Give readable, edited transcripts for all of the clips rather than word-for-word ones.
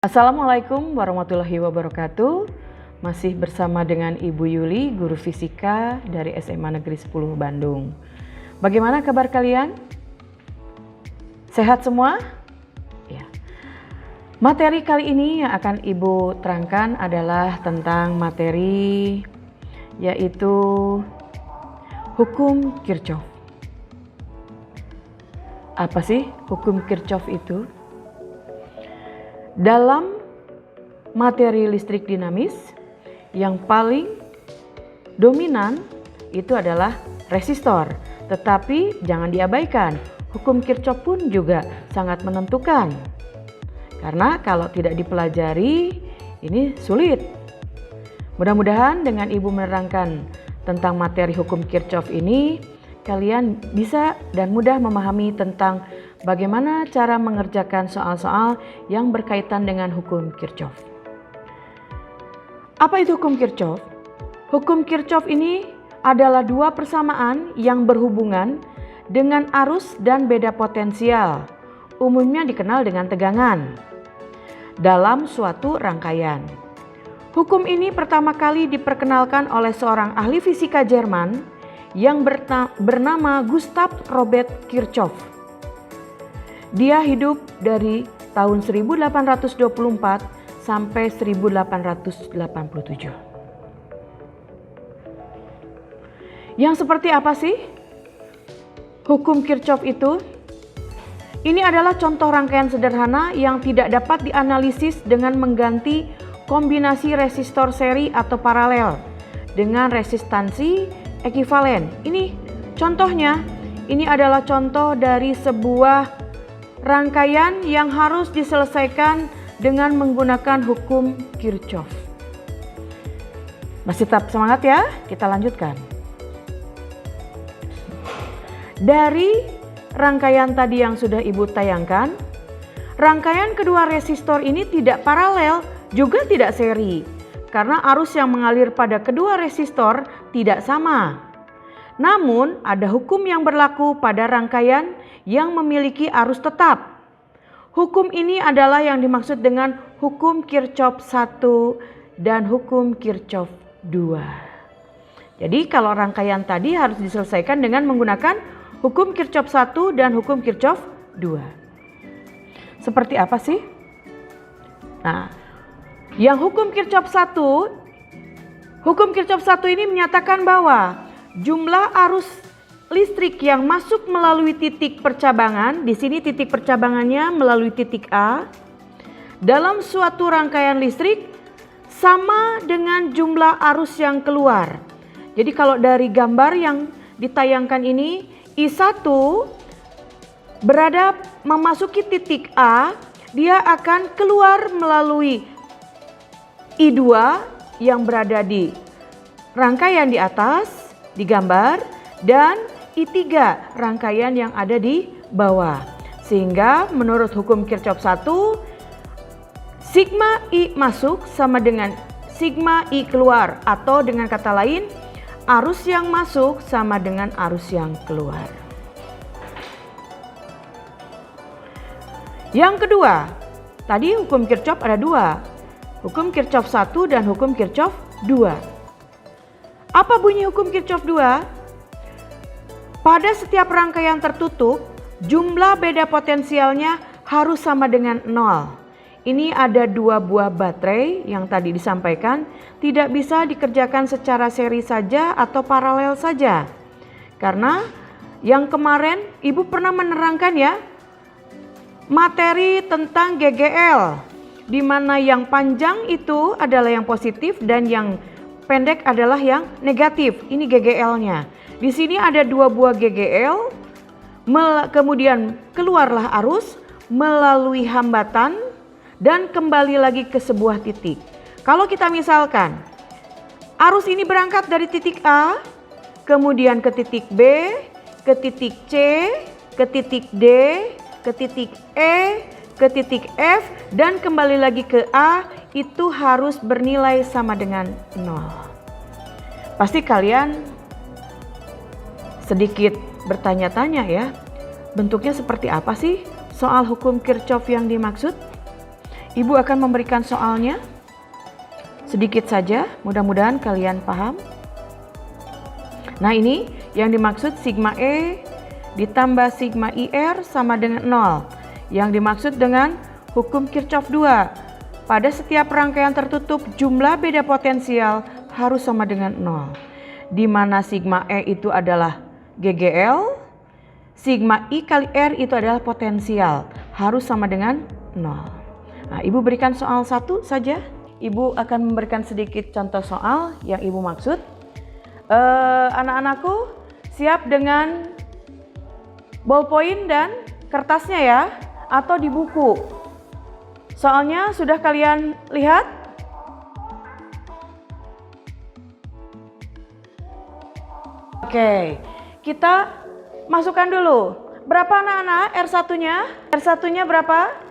Assalamualaikum warahmatullahi wabarakatuh. Masih bersama dengan Ibu Yuli, guru fisika dari SMA Negeri 10 Bandung. Bagaimana kabar kalian? Sehat semua? Ya. Materi kali ini yang akan Ibu terangkan adalah tentang materi yaitu hukum Kirchhoff. Apa sih hukum Kirchhoff itu? Dalam materi listrik dinamis, yang paling dominan itu adalah resistor. Tetapi jangan diabaikan, hukum Kirchhoff pun juga sangat menentukan. Karena kalau tidak dipelajari, ini sulit. Mudah-mudahan dengan Ibu menerangkan tentang materi hukum Kirchhoff ini, kalian bisa dan mudah memahami tentang bagaimana cara mengerjakan soal-soal yang berkaitan dengan hukum Kirchhoff. Apa itu hukum Kirchhoff? Hukum Kirchhoff ini adalah dua persamaan yang berhubungan dengan arus dan beda potensial, umumnya dikenal dengan tegangan, dalam suatu rangkaian. Hukum ini pertama kali diperkenalkan oleh seorang ahli fisika Jerman yang bernama Gustav Robert Kirchhoff. Dia hidup dari tahun 1824 sampai 1887. Yang seperti apa sih hukum Kirchhoff itu? Ini adalah contoh rangkaian sederhana yang tidak dapat dianalisis dengan mengganti kombinasi resistor seri atau paralel dengan resistansi ekivalen. Ini contohnya, ini adalah contoh dari sebuah rangkaian yang harus diselesaikan dengan menggunakan hukum Kirchhoff. Masih tetap semangat ya? Kita lanjutkan. Dari rangkaian tadi yang sudah Ibu tayangkan, rangkaian kedua resistor ini tidak paralel, juga tidak seri. Karena arus yang mengalir pada kedua resistor tidak sama. Namun, ada hukum yang berlaku pada rangkaian yang memiliki arus tetap. Hukum ini adalah yang dimaksud dengan hukum Kirchhoff 1 dan hukum Kirchhoff 2. Jadi, kalau rangkaian tadi harus diselesaikan dengan menggunakan hukum Kirchhoff 1 dan hukum Kirchhoff 2. Seperti apa sih? Nah, yang hukum Kirchhoff 1 ini menyatakan bahwa jumlah arus listrik yang masuk melalui titik percabangan, di sini titik percabangannya melalui titik A, dalam suatu rangkaian listrik sama dengan jumlah arus yang keluar. Jadi kalau dari gambar yang ditayangkan ini, I1 berada memasuki titik A, dia akan keluar melalui I2 yang berada di rangkaian di atas, di gambar, dan I3 rangkaian yang ada di bawah. Sehingga menurut hukum Kirchhoff 1, sigma I masuk sama dengan sigma I keluar, atau dengan kata lain, arus yang masuk sama dengan arus yang keluar. Yang kedua, tadi hukum Kirchhoff ada dua, hukum Kirchhoff 1 dan hukum Kirchhoff 2. Apa bunyi hukum Kirchhoff 2? Pada setiap rangkaian tertutup, jumlah beda potensialnya harus sama dengan 0. Ini ada dua buah baterai yang tadi disampaikan, tidak bisa dikerjakan secara seri saja atau paralel saja. Karena yang kemarin Ibu pernah menerangkan ya, materi tentang GGL, di mana yang panjang itu adalah yang positif dan yang pendek adalah yang negatif. Ini GGL-nya. Di sini ada dua buah GGL, kemudian keluarlah arus melalui hambatan dan kembali lagi ke sebuah titik. Kalau kita misalkan arus ini berangkat dari titik A, kemudian ke titik B, ke titik C, ke titik D, ke titik E, ke titik F, dan kembali lagi ke A, itu harus bernilai sama dengan 0. Pasti kalian sedikit bertanya-tanya ya, bentuknya seperti apa sih soal hukum Kirchhoff yang dimaksud? Ibu akan memberikan soalnya. Sedikit saja, mudah-mudahan kalian paham. Nah, ini yang dimaksud sigma E ditambah sigma IR sama dengan 0. Yang dimaksud dengan hukum Kirchhoff 2. Pada setiap rangkaian tertutup, jumlah beda potensial harus sama dengan 0. Di mana sigma E itu adalah GGL, sigma I kali R itu adalah potensial, harus sama dengan 0. Nah, Ibu berikan soal satu saja. Ibu akan memberikan sedikit contoh soal yang Ibu maksud. Anak-anakku siap dengan ballpoint dan kertasnya ya, atau di buku. Soalnya sudah kalian lihat? Oke, kita masukkan dulu. Berapa anak-anak R1-nya? R1-nya berapa?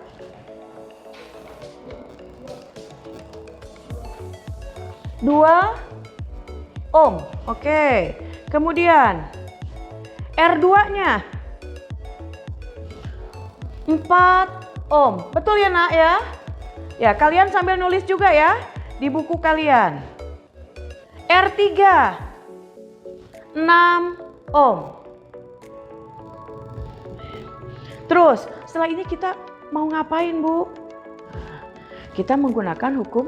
2 ohm. Oke. Kemudian R2-nya 4 ohm. Betul ya, Nak ya? Ya, kalian sambil nulis juga ya di buku kalian. R3 6 ohm. Terus, setelah ini kita mau ngapain, Bu? Kita menggunakan hukum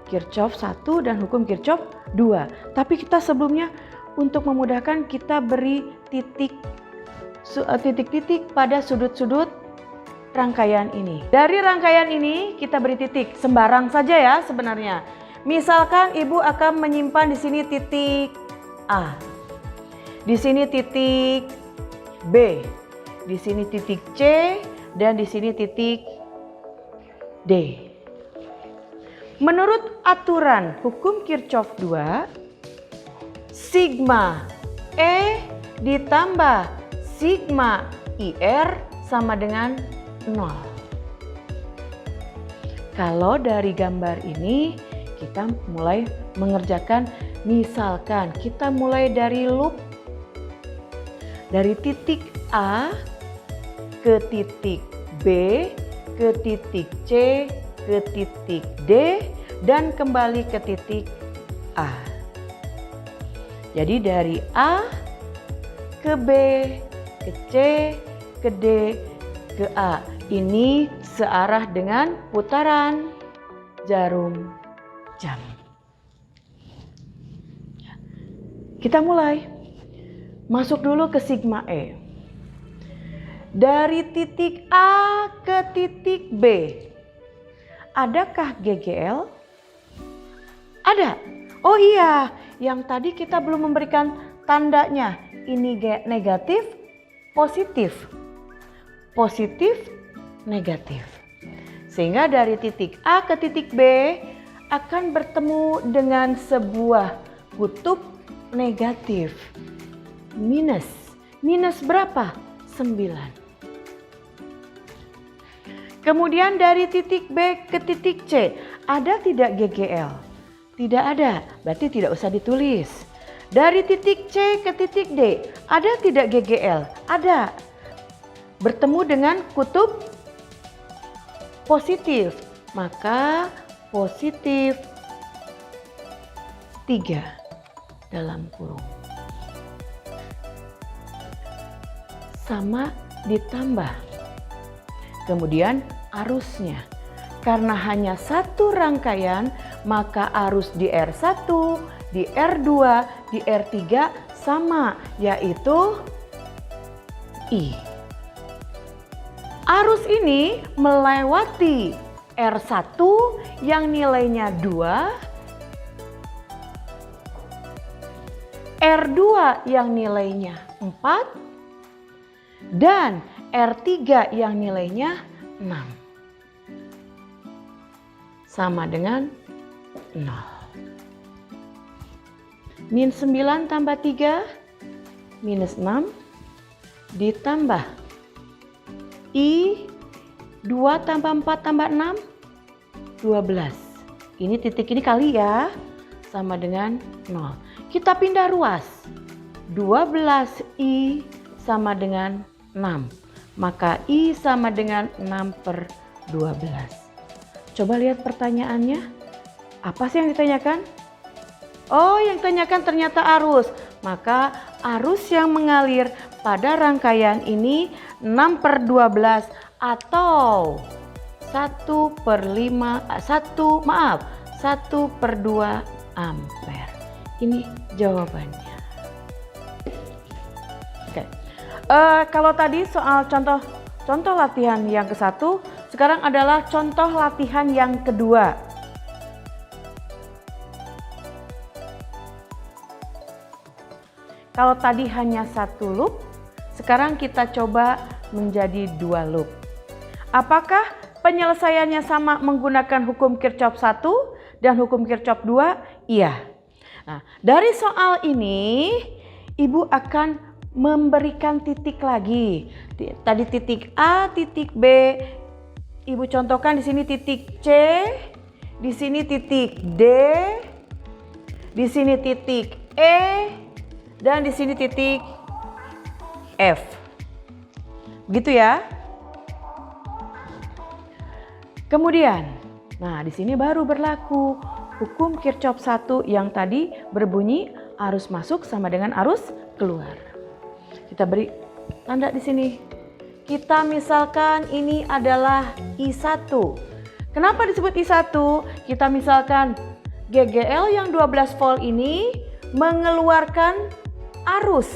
Kirchhoff 1 dan hukum Kirchhoff 2. Tapi kita sebelumnya untuk memudahkan kita beri titik-titik pada sudut-sudut rangkaian ini. Dari rangkaian ini kita beri titik sembarang saja ya sebenarnya. Misalkan Ibu akan menyimpan di sini titik A. Di sini titik B. Di sini titik C dan di sini titik D. Menurut aturan hukum Kirchhoff 2, sigma E ditambah sigma IR sama dengan 0. Kalau dari gambar ini kita mulai mengerjakan, misalkan kita mulai dari loop dari titik A ke titik B ke titik C ke titik D dan kembali ke titik A. Jadi dari A ke B ke C ke D ke A. Ini searah dengan putaran jarum jam. Kita mulai. Masuk dulu ke sigma E. Dari titik A ke titik B. Adakah GGL? Ada. Oh iya, yang tadi kita belum memberikan tandanya. Ini negatif, positif. Positif, negatif. Sehingga dari titik A ke titik B akan bertemu dengan sebuah kutub negatif. Minus. Minus berapa? 9. Kemudian dari titik B ke titik C, ada tidak GGL? Tidak ada, berarti tidak usah ditulis. Dari titik C ke titik D, ada tidak GGL? Ada. Bertemu dengan kutub positif, maka positif 3 dalam kurung. Sama ditambah. Kemudian arusnya. Karena hanya satu rangkaian, maka arus di R1, di R2, di R3 sama, yaitu I. Arus ini melewati R1 yang nilainya 2, R2 yang nilainya 4, dan R3 yang nilainya 6. Sama dengan 0. Min 9 tambah 3, minus 6, ditambah I 2 tambah 4 tambah 6, 12. Ini titik ini kali ya, sama dengan 0. Kita pindah ruas. 12I sama dengan 6. Maka I sama dengan 6/12. Coba lihat pertanyaannya. Apa sih yang ditanyakan? Oh, yang ditanyakan ternyata arus. Maka arus yang mengalir pada rangkaian ini 6/12 atau 1/2 ampere. Ini jawabannya. Oke. Kalau tadi soal contoh latihan yang ke-1, sekarang adalah contoh latihan yang kedua. Kalau tadi hanya 1 loop, sekarang kita coba menjadi 2 loop. Apakah penyelesaiannya sama menggunakan hukum Kirchhoff 1 dan hukum Kirchhoff 2? Iya. Nah, dari soal ini, Ibu akan memberikan titik lagi. Tadi titik A, titik B. Ibu contohkan di sini titik C, di sini titik D, di sini titik E, dan di sini titik F. Begitu ya. Kemudian, nah di sini baru berlaku hukum Kirchhoff 1 yang tadi berbunyi arus masuk sama dengan arus keluar. Kita beri tanda di sini. Kita misalkan ini adalah I1. Kenapa disebut I1? Kita misalkan GGL yang 12 volt ini mengeluarkan arus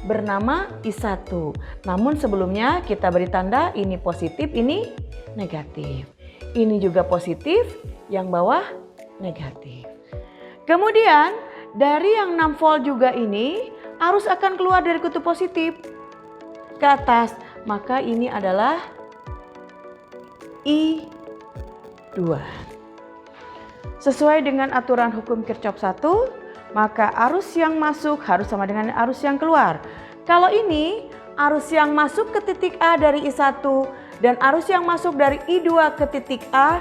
bernama I1. Namun sebelumnya kita beri tanda ini positif, ini negatif. Ini juga positif, yang bawah negatif. Kemudian dari yang 6 volt juga ini arus akan keluar dari kutub positif ke atas. Maka ini adalah I2. Sesuai dengan aturan hukum Kirchhoff 1, maka arus yang masuk harus sama dengan arus yang keluar. Kalau ini arus yang masuk ke titik A dari I1 dan arus yang masuk dari I2 ke titik A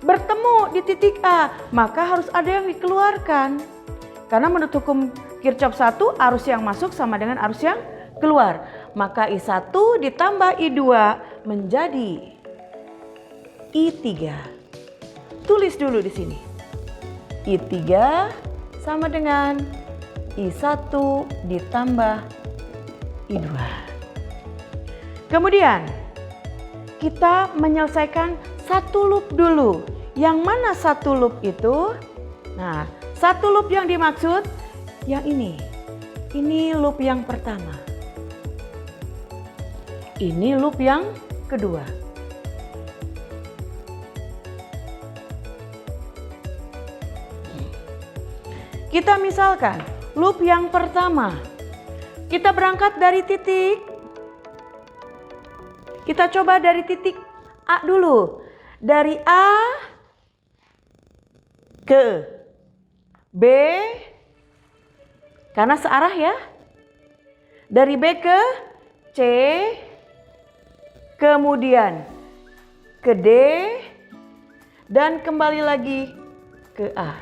bertemu di titik A, maka harus ada yang dikeluarkan. Karena menurut hukum Kirchhoff 1, arus yang masuk sama dengan arus yang keluar. Maka I1 ditambah I2 menjadi I3. Tulis dulu di sini. I3 sama dengan I1 ditambah I2. Kemudian kita menyelesaikan 1 loop dulu. Yang mana 1 loop itu? Nah, 1 loop yang dimaksud yang ini. Ini loop yang pertama. Ini loop yang kedua. Kita misalkan loop yang pertama. Kita berangkat dari titik. Kita coba dari titik A dulu. Dari A ke B. Karena searah ya. Dari B ke C. Kemudian ke D. Dan kembali lagi ke A.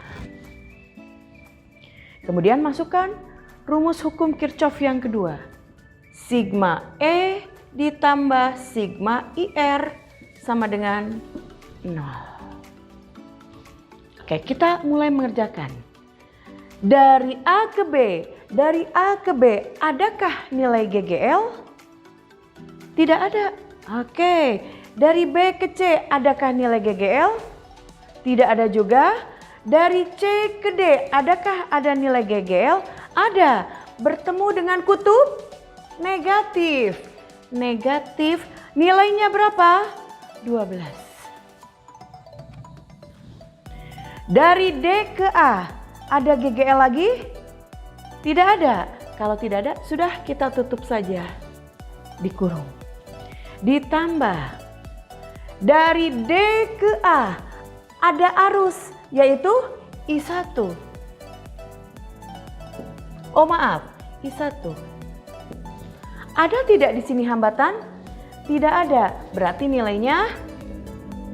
Kemudian masukkan rumus hukum Kirchhoff yang kedua. Sigma E ditambah sigma IR sama dengan 0. Oke, kita mulai mengerjakan. Dari A ke B, adakah nilai GGL? Tidak ada. Oke, dari B ke C, adakah nilai GGL? Tidak ada juga. Dari C ke D, adakah ada nilai GGL? Ada. Bertemu dengan kutub negatif. Negatif, nilainya berapa? 12. Dari D ke A, ada GGL lagi? Tidak ada. Kalau tidak ada, sudah kita tutup saja. Dikurung. Ditambah. Dari D ke A, ada arus, yaitu I1. Oh maaf, I1. Ada tidak di sini hambatan? Tidak ada, berarti nilainya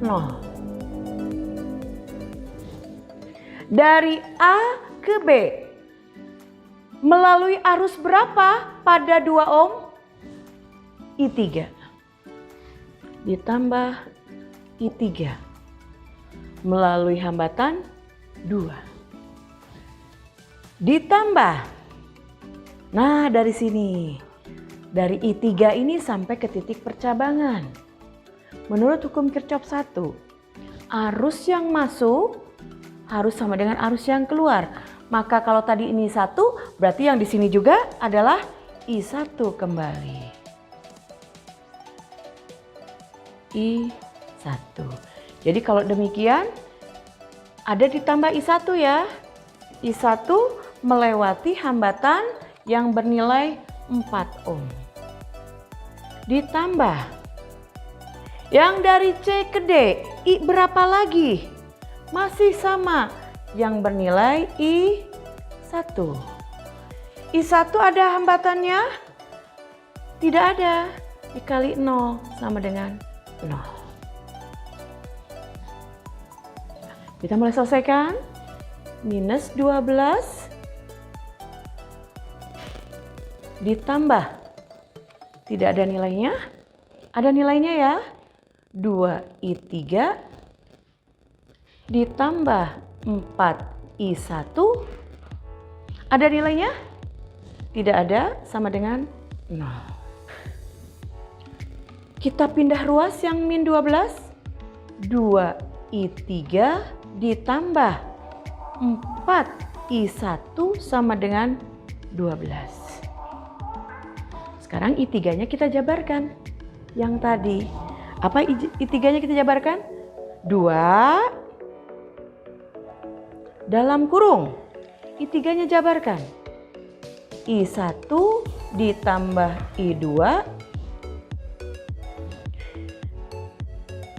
0. Dari A ke B, melalui arus berapa pada 2 ohm? I3. Ditambah I3. melalui hambatan 2. Ditambah. Nah, dari sini. Dari I3 ini sampai ke titik percabangan. Menurut hukum Kirchhoff 1, arus yang masuk harus sama dengan arus yang keluar. Maka kalau tadi ini 1, berarti yang di sini juga adalah I1 kembali. I1. Jadi kalau demikian ada ditambah I1 ya. I1 melewati hambatan yang bernilai 4 ohm. Ditambah yang dari C ke D, I berapa lagi? Masih sama, yang bernilai I1. I1 ada hambatannya? Tidak ada, dikali 0 sama dengan 0. Kita mulai selesaikan. Minus 12 ditambah, tidak ada nilainya, ada nilainya ya, 2I3 ditambah 4I1, ada nilainya? Tidak ada, sama dengan 0. Kita pindah ruas yang min 12, 2I3 ditambah 4I1 sama dengan 12. Sekarang I3-nya kita jabarkan. Yang tadi. Apa I3-nya kita jabarkan? 2 dalam kurung. I3-nya jabarkan. I1 ditambah I2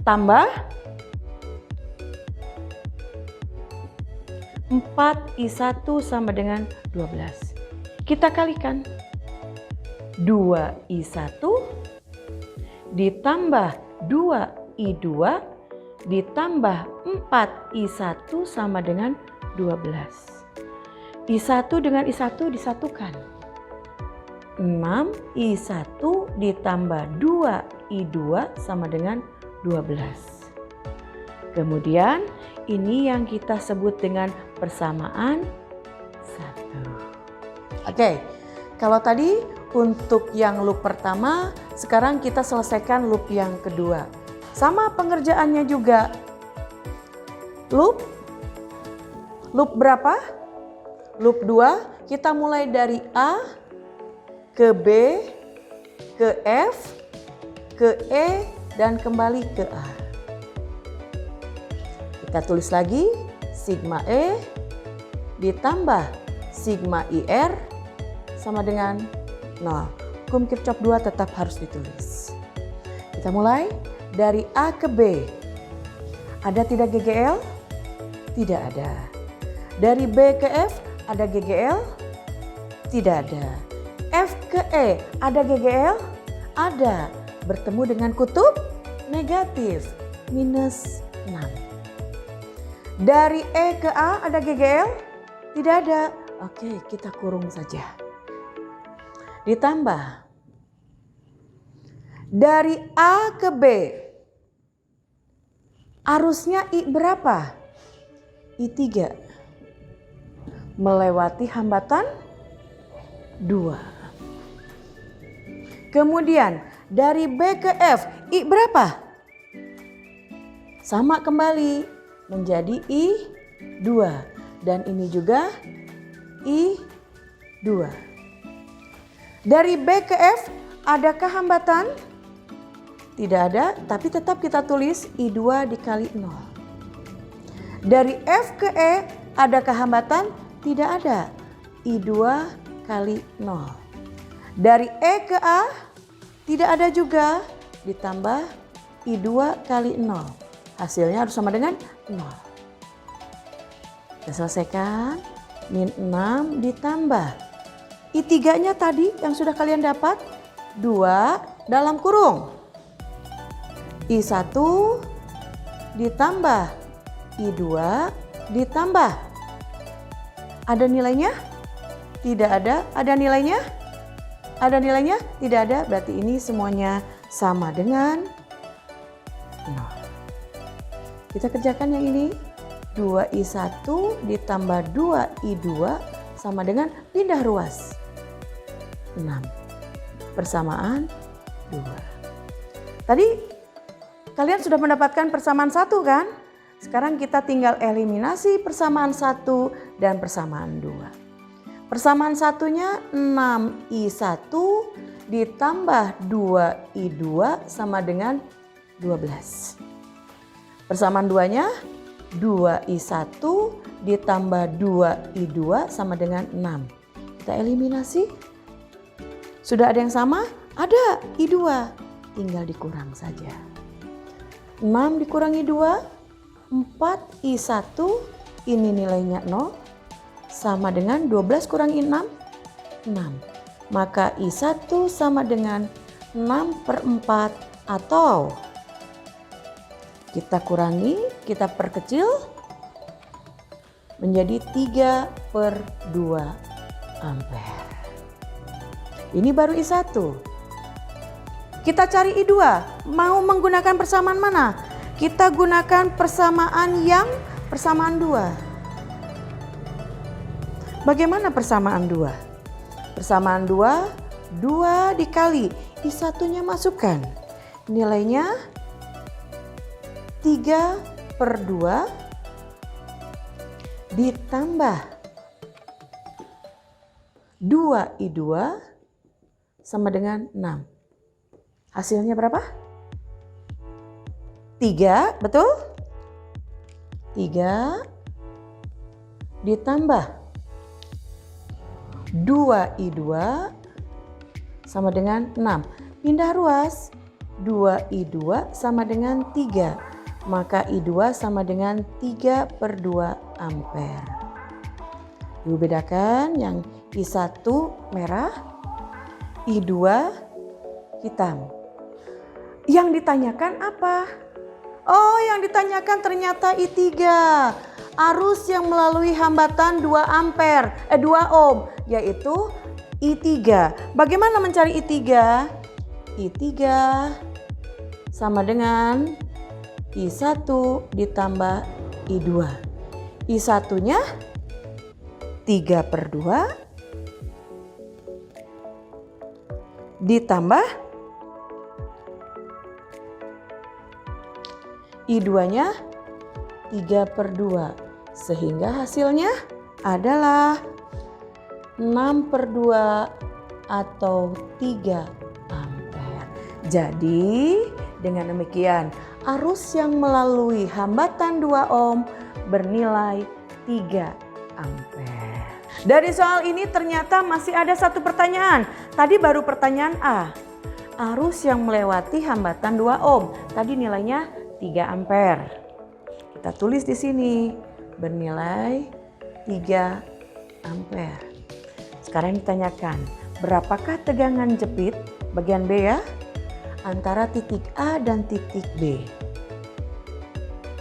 tambah 4I1 sama dengan 12. Kita kalikan. 2I1 ditambah 2I2 ditambah 4I1 sama dengan 12. I1 dengan I1 disatukan. 6I1 ditambah 2I2 sama dengan 12. Kemudian ini yang kita sebut dengan persamaan 1. Oke, kalau tadi untuk yang loop pertama, sekarang kita selesaikan loop yang kedua. Sama pengerjaannya juga. Loop berapa? Loop 2, kita mulai dari A ke B, ke F, ke E, dan kembali ke A. Kita tulis lagi, sigma E ditambah sigma IR sama dengan 0. Hukum Kirchhoff 2 tetap harus ditulis. Kita mulai dari A ke B. Ada tidak GGL? Tidak ada. Dari B ke F ada GGL? Tidak ada. F ke E ada GGL? Ada. Bertemu dengan kutub negatif, minus 6. Dari E ke A ada GGL? Tidak ada. Oke, kita kurung saja. Ditambah dari A ke B, arusnya I berapa? I3 melewati hambatan 2. Kemudian dari B ke F, I berapa? Sama kembali menjadi I2, dan ini juga I2. Dari B ke F, adakah hambatan? Tidak ada, tapi tetap kita tulis I2 dikali 0. Dari F ke E, adakah hambatan? Tidak ada, I2 kali 0. Dari E ke A, tidak ada juga, ditambah I2 kali 0. Hasilnya harus sama dengan 0. Kita selesaikan, min 6 ditambah I3-nya tadi yang sudah kalian dapat, 2 dalam kurung. I1 ditambah I2 ditambah. Ada nilainya? Tidak ada. Ada nilainya? Ada nilainya? Tidak ada. Berarti ini semuanya sama dengan 0. Kita kerjakan yang ini. 2I1 ditambah 2I2 sama dengan pindah ruas. 6. Persamaan 2. Tadi kalian sudah mendapatkan persamaan 1 kan? Sekarang kita tinggal eliminasi persamaan 1 dan persamaan 2. Persamaan satunya 6I1 ditambah 2I2 sama dengan 12. Persamaan 2-nya 2I1 ditambah 2I2 sama dengan 6. Kita eliminasi. Sudah ada yang sama? Ada, I2. Tinggal dikurang saja. 6 dikurangi 2, 4I1, ini nilainya 0. Sama dengan 12 kurangi 6, 6. Maka I1 sama dengan 6/4 atau kita kurangi, kita perkecil menjadi 3/2 ampere. Ini baru I1. Kita cari I2. Mau menggunakan persamaan mana? Kita gunakan persamaan yang persamaan 2. Bagaimana persamaan 2? Persamaan 2, 2 dikali I1-nya masukkan. Nilainya 3/2 ditambah 2I2 sama dengan 6. Hasilnya berapa? 3, betul? 3 ditambah 2I2 sama dengan 6. Pindah ruas, 2I2 sama dengan 3. Maka I2 sama dengan 3/2 ampere. Ibu bedakan yang I1 merah, I2 hitam. Yang ditanyakan apa? Oh, yang ditanyakan ternyata I3. Arus yang melalui hambatan 2 ohm, yaitu I3. Bagaimana mencari I3? I3 sama dengan I1 ditambah I2. I1-nya 3/2 ditambah I2-nya 3/2. Sehingga hasilnya adalah 6/2 atau 3 ampere. Jadi dengan demikian arus yang melalui hambatan 2 ohm bernilai 3 ampere. Dari soal ini ternyata masih ada satu pertanyaan. Tadi baru pertanyaan A. Arus yang melewati hambatan 2 ohm. Tadi nilainya 3 ampere. Kita tulis di sini bernilai 3 ampere. Sekarang ditanyakan, berapakah tegangan jepit bagian B ya? Antara titik A dan titik B.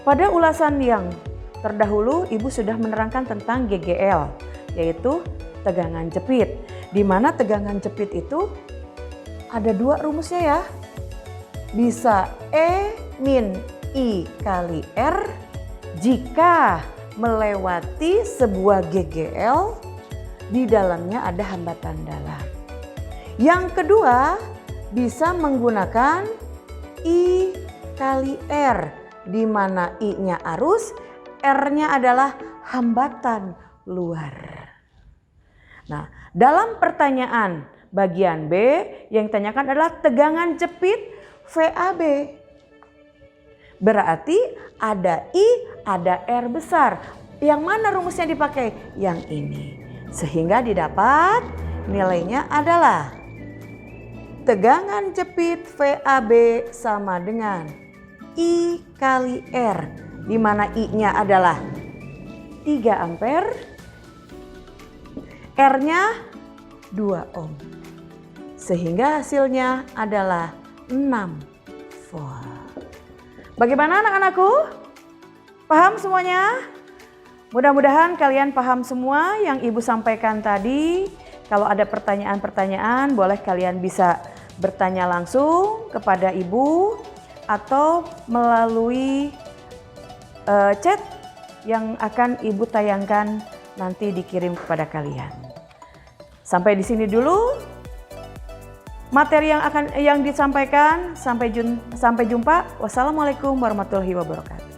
Pada ulasan yang terdahulu Ibu sudah menerangkan tentang GGL, yaitu tegangan jepit. Di mana tegangan jepit itu ada 2 rumusnya ya. Bisa E min I kali R jika melewati sebuah GGL di dalamnya ada hambatan dalam. Yang kedua, bisa menggunakan I kali R, di mana I-nya arus, R-nya adalah hambatan luar. Nah, dalam pertanyaan bagian B yang ditanyakan adalah tegangan jepit VAB. Berarti ada I, ada R besar. Yang mana rumusnya dipakai? Yang ini. Sehingga didapat nilainya adalah tegangan jepit VAB sama dengan I kali R, di mana I-nya adalah 3 ampere, R-nya 2 ohm. Sehingga hasilnya adalah 6 volt. Bagaimana anak-anakku? Paham semuanya? Mudah-mudahan kalian paham semua yang Ibu sampaikan tadi. Kalau ada pertanyaan-pertanyaan, boleh kalian bisa bertanya langsung kepada Ibu atau melalui chat yang akan Ibu tayangkan nanti dikirim kepada kalian. Sampai di sini dulu materi yang disampaikan. Sampai jumpa. Wassalamualaikum warahmatullahi wabarakatuh.